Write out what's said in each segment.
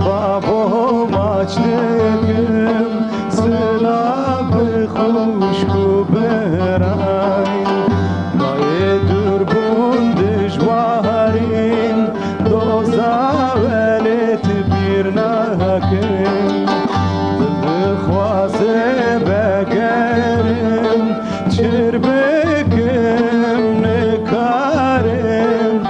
بابا ماچدگم سلاب خوشکو براین مای دربون دجوارین دوزا ولت بیر نکن بخواسه بگرم چر بگم نکارم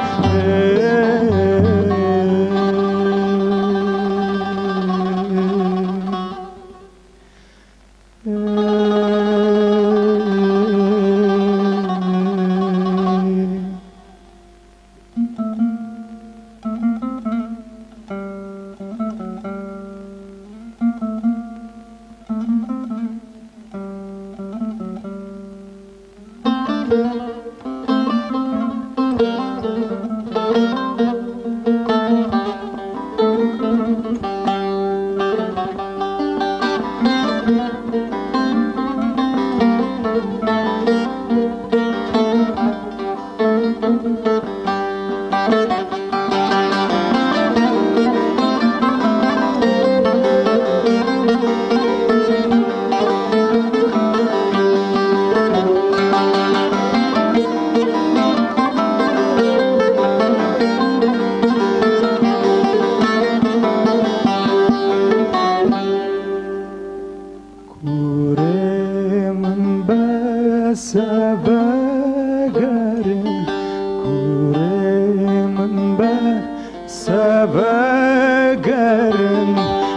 سبگرن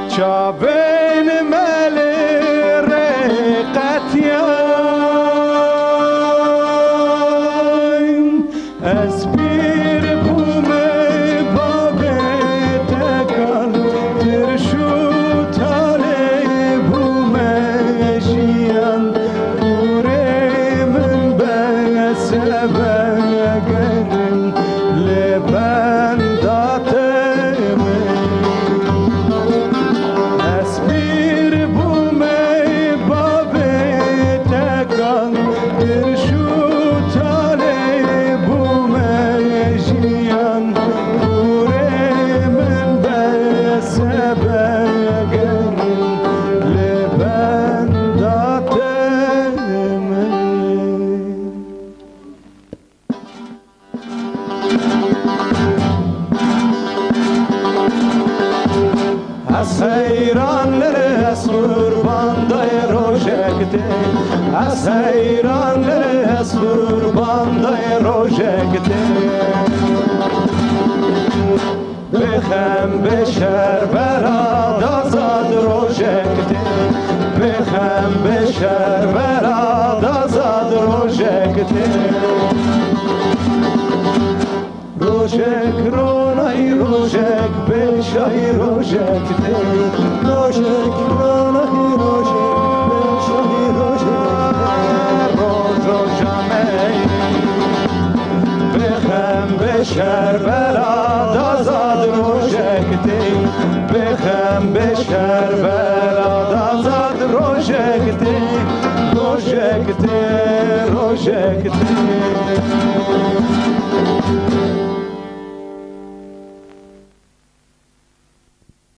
چابن مل رقتیم از پیر بومه بابه تکان ترشو تاره بومه جیان کوره من به سبگرن لبن از ایران لرس قربان دای روژکته از ایران لرس قربان دای روژکته بخم بشر براد آزاد روژکته بخم بشر براد آزاد روژکته روژک رونای روژک بشای روژک ته روژک رونای روژک بشای روژک روز روژمی بخم بشر براد آزاد روژک ته بخم بشر براد آزاد روژک ته روژک ته روژک ته